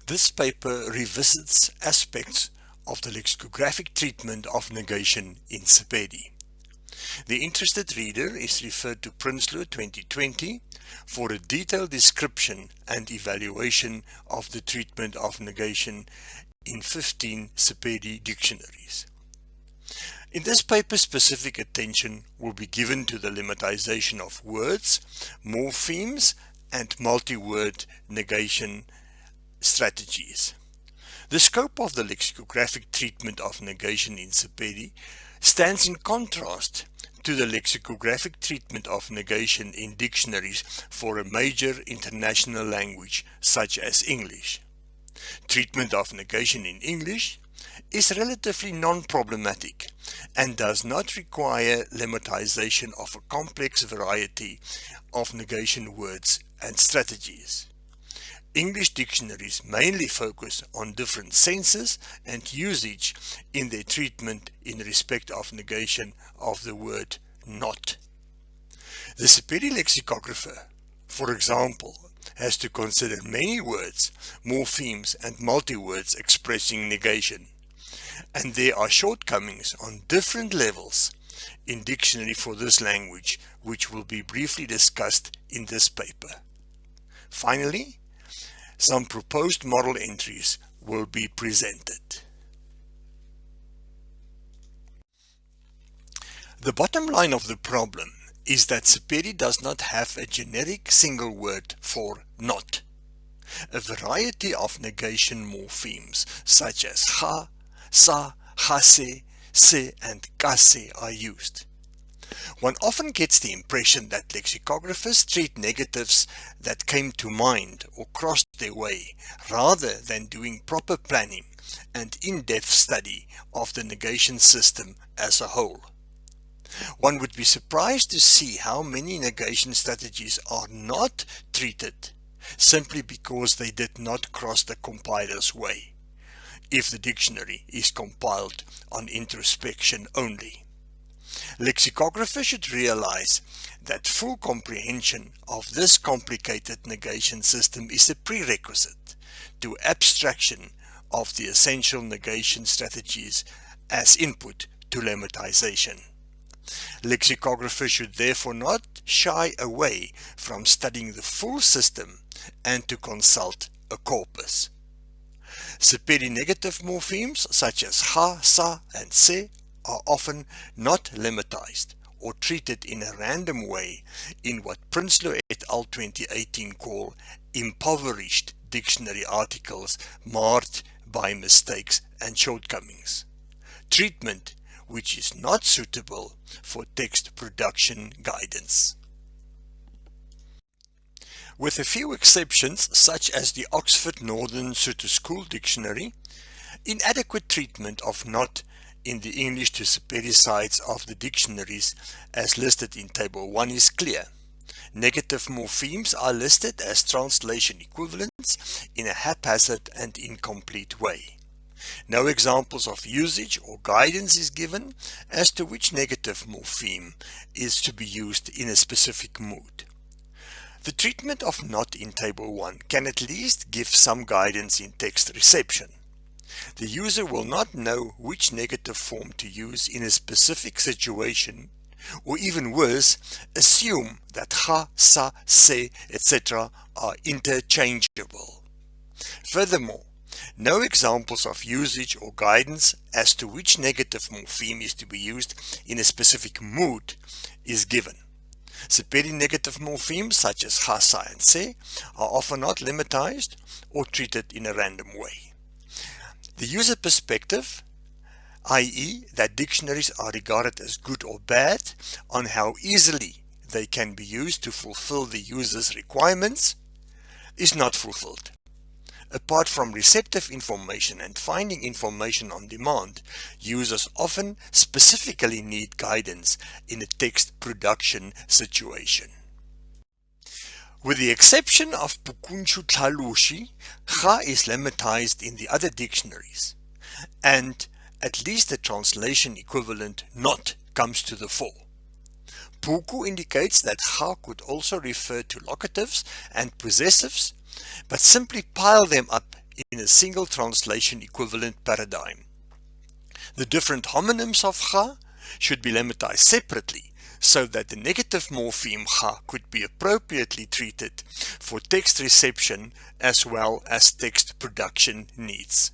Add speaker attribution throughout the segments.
Speaker 1: This paper revisits aspects of the lexicographic treatment of negation in Sepedi. The interested reader is referred to Prinsloo 2020 for a detailed description and evaluation of the treatment of negation in 15 Sepedi dictionaries. In this paper, specific attention will be given to the lemmatization of words, morphemes, and multi-word negation strategies. The scope of the lexicographic treatment of negation in Sepedi stands in contrast to the lexicographic treatment of negation in dictionaries for a major international language such as English. Treatment of negation in English is relatively non-problematic and does not require lemmatization of a complex variety of negation words and strategies. English dictionaries mainly focus on different senses and usage in their treatment in respect of negation of the word not. The Sepedi lexicographer, for example, has to consider many words, morphemes, and multi-words expressing negation, and there are shortcomings on different levels in dictionary for this language, which will be briefly discussed in this paper. Finally, some proposed model entries will be presented. The bottom line of the problem is that Sepedi does not have a generic single word for not. A variety of negation morphemes such as ha, sa, hase, se, and kase are used. One often gets the impression that lexicographers treat negatives that came to mind or crossed their way, rather than doing proper planning and in-depth study of the negation system as a whole. One would be surprised to see how many negation strategies are not treated simply because they did not cross the compiler's way, if the dictionary is compiled on introspection only. Lexicographers should realize that full comprehension of this complicated negation system is a prerequisite to abstraction of the essential negation strategies as input to lemmatization. Lexicographers should therefore not shy away from studying the full system and to consult a corpus. Sepedi negative morphemes such as ha, sa, and se are often not lemmatized or treated in a random way in what Prinsloo et al. 2018 call impoverished dictionary articles marred by mistakes and shortcomings. Treatment which is not suitable for text production guidance. With a few exceptions, such as the Oxford Northern Sotho School Dictionary, inadequate treatment of not in the English to Sepedi sides of the dictionaries as listed in Table 1 is clear. Negative morphemes are listed as translation equivalents in a haphazard and incomplete way. No examples of usage or guidance is given as to which negative morpheme is to be used in a specific mood. The treatment of not in Table 1 can at least give some guidance in text reception. The user will not know which negative form to use in a specific situation, or even worse, assume that ha, sa, se, etc. are interchangeable. Furthermore, no examples of usage or guidance as to which negative morpheme is to be used in a specific mood is given. Sepedi negative morphemes such as ha, sa, and se are often not lemmatized or treated in a random way. The user perspective, i.e. that dictionaries are regarded as good or bad on how easily they can be used to fulfill the user's requirements, is not fulfilled. Apart from receptive information and finding information on demand, users often specifically need guidance in a text production situation. With the exception of Pukunchu Tlalushi, Ga is lemmatized in the other dictionaries, and at least the translation equivalent not comes to the fore. Puku indicates that Ga could also refer to locatives and possessives, but simply pile them up in a single translation equivalent paradigm. The different homonyms of cha should be lemmatized separately so that the negative morpheme cha could be appropriately treated for text reception as well as text production needs.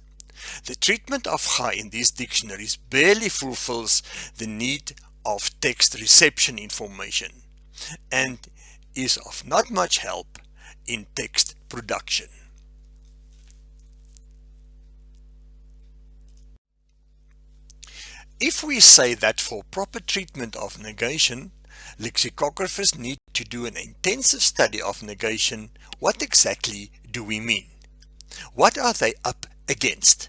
Speaker 1: The treatment of cha in these dictionaries barely fulfills the need of text reception information and is of not much help in text production. If we say that for proper treatment of negation, lexicographers need to do an intensive study of negation, what exactly do we mean? What are they up against?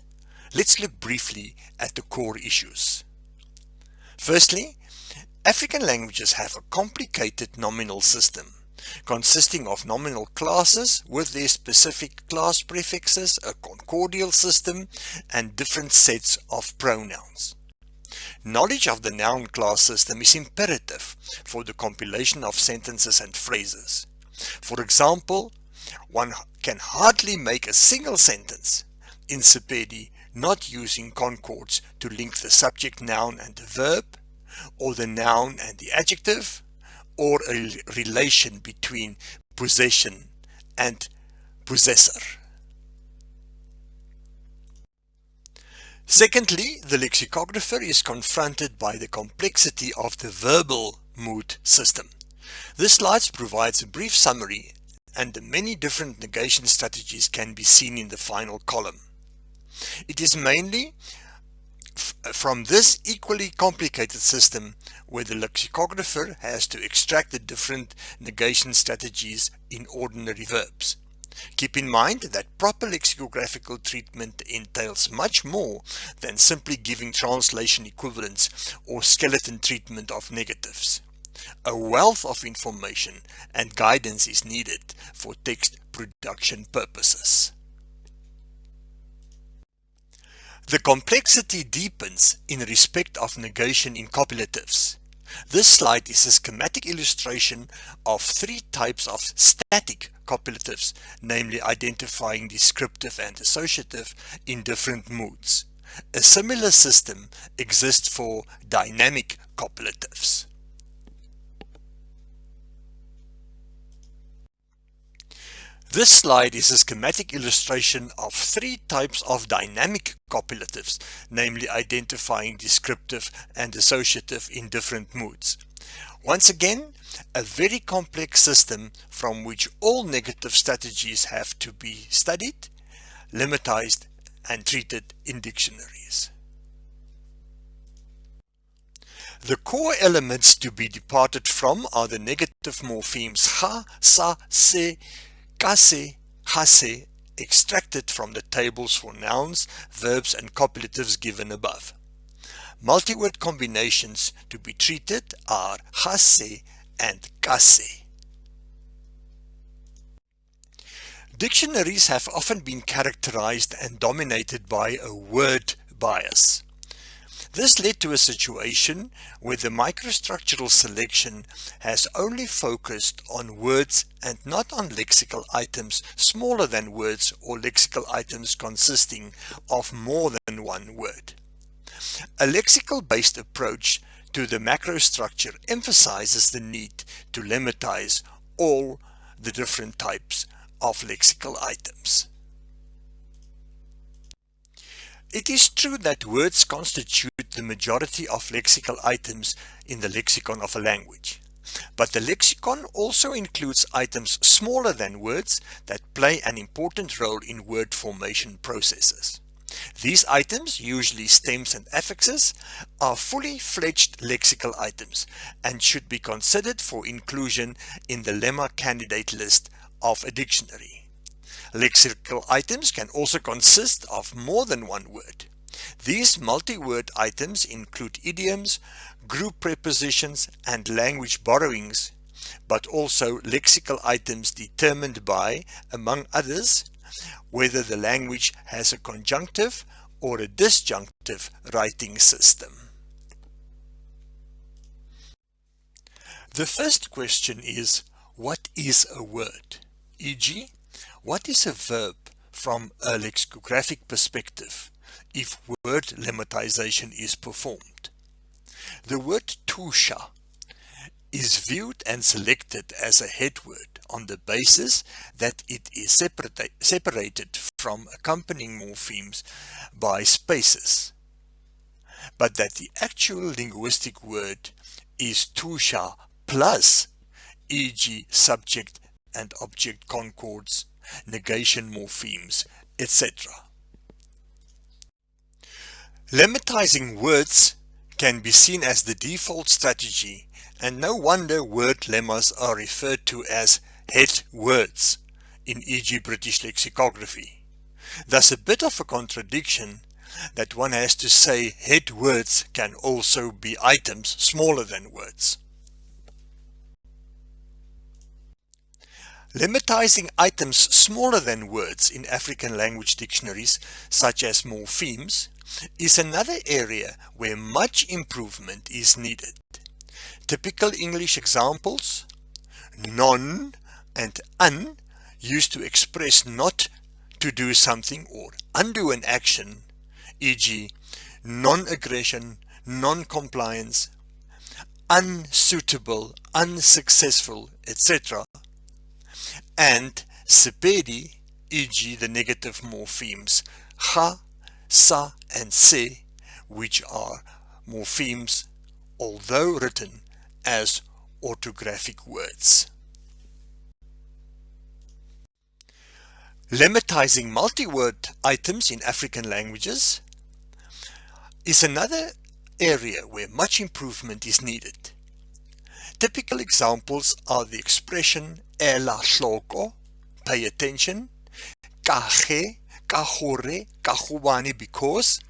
Speaker 1: Let's look briefly at the core issues. Firstly, African languages have a complicated nominal system, consisting of nominal classes with their specific class prefixes, a concordial system, and different sets of pronouns. Knowledge of the noun class system is imperative for the compilation of sentences and phrases. For example, one can hardly make a single sentence in Sepedi not using concords to link the subject, noun and the verb, or the noun and the adjective, or a relation between possession and possessor. Secondly, the lexicographer is confronted by the complexity of the verbal mood system. This slide provides a brief summary, and the many different negation strategies can be seen in the final column. It is mainly from this equally complicated system where the lexicographer has to extract the different negation strategies in ordinary verbs. Keep in mind that proper lexicographical treatment entails much more than simply giving translation equivalents or skeleton treatment of negatives. A wealth of information and guidance is needed for text production purposes. The complexity deepens in respect of negation in copulatives. This slide is a schematic illustration of three types of static copulatives, namely identifying, descriptive, and associative in different moods. A similar system exists for dynamic copulatives. This slide is a schematic illustration of three types of dynamic copulatives, namely identifying, descriptive, and associative in different moods. Once again, a very complex system from which all negative strategies have to be studied, lemmatized, and treated in dictionaries. The core elements to be departed from are the negative morphemes cha, sa, se, kase, hase, extracted from the tables for nouns, verbs, and copulatives given above. Multi-word combinations to be treated are hase and kase. Dictionaries have often been characterized and dominated by a word bias. This led to a situation where the microstructural selection has only focused on words and not on lexical items smaller than words or lexical items consisting of more than one word. A lexical-based approach to the macrostructure emphasizes the need to lemmatize all the different types of lexical items. It is true that words constitute the majority of lexical items in the lexicon of a language, but the lexicon also includes items smaller than words that play an important role in word formation processes. These items, usually stems and affixes, are fully fledged lexical items and should be considered for inclusion in the lemma candidate list of a dictionary. Lexical items can also consist of more than one word. These multi-word items include idioms, group prepositions, and language borrowings, but also lexical items determined by, among others, whether the language has a conjunctive or a disjunctive writing system. The first question is, what is a word? E.g., what is a verb from a lexicographic perspective if word lemmatization is performed. The word tusha is viewed and selected as a head word on the basis that it is separated from accompanying morphemes by spaces, but that the actual linguistic word is tusha plus, e.g. subject and object concords, negation morphemes, etc. Lemmatizing words can be seen as the default strategy, and no wonder word lemmas are referred to as head words in e.g. British lexicography. Thus a bit of a contradiction that one has to say head words can also be items smaller than words. Lemmatizing items smaller than words in African language dictionaries, such as morphemes, is another area where much improvement is needed. Typical English examples: non and un, used to express not to do something or undo an action, e.g. non-aggression, non-compliance, unsuitable, unsuccessful, etc. And sepedi, e.g. the negative morphemes ha, sa and se, which are morphemes although written as orthographic words. Lemmatizing multi-word items in African languages is another area where much improvement is needed. Typical examples are the expression ela hloko, pay attention, kage, kagore, kagubani, because,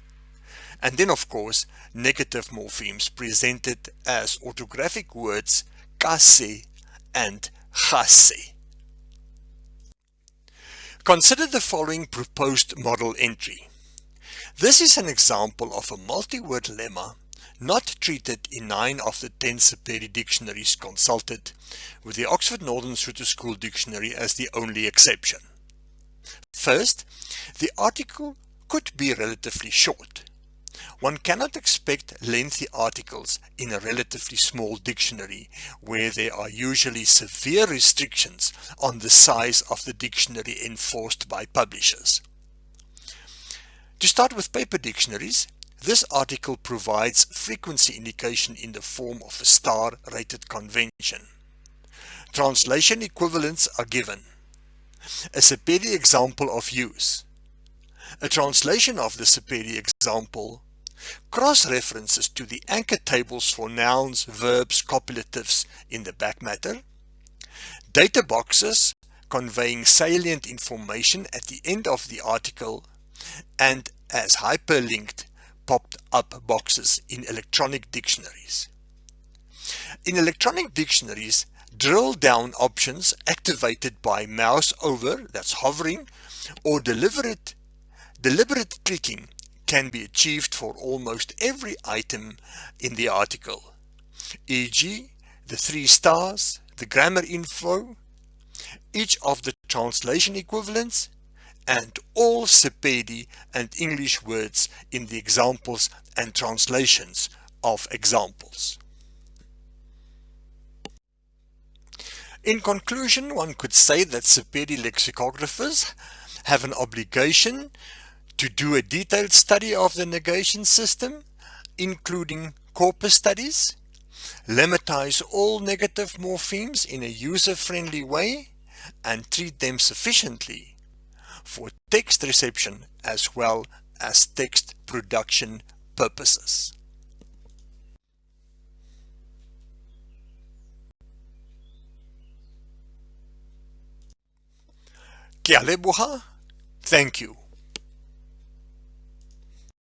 Speaker 1: and then of course negative morphemes presented as orthographic words kase and gase. Consider the following proposed model entry. This is an example of a multi-word lemma not treated in 9 of the 10 Sepedi dictionaries consulted, with the Oxford Northern Sotho School Dictionary as the only exception. First, the article could be relatively short. One cannot expect lengthy articles in a relatively small dictionary where there are usually severe restrictions on the size of the dictionary enforced by publishers. To start with paper dictionaries, this article provides frequency indication in the form of a star-rated convention. Translation equivalents are given. A Sepedi example of use. A translation of the Sepedi example cross-references to the anchor tables for nouns, verbs, copulatives in the back matter, data boxes conveying salient information at the end of the article, and as hyperlinked popped-up boxes in electronic dictionaries. In electronic dictionaries, drill-down options activated by mouse over, that's hovering, or deliberate clicking can be achieved for almost every item in the article, e.g. the 3 stars, the grammar info, each of the translation equivalents, and all Sepedi and English words in the examples and translations of examples. In conclusion, one could say that Sepedi lexicographers have an obligation to do a detailed study of the negation system, including corpus studies, lemmatize all negative morphemes in a user-friendly way, and treat them sufficiently for text reception as well as text production purposes. Ke a leboha. Thank you.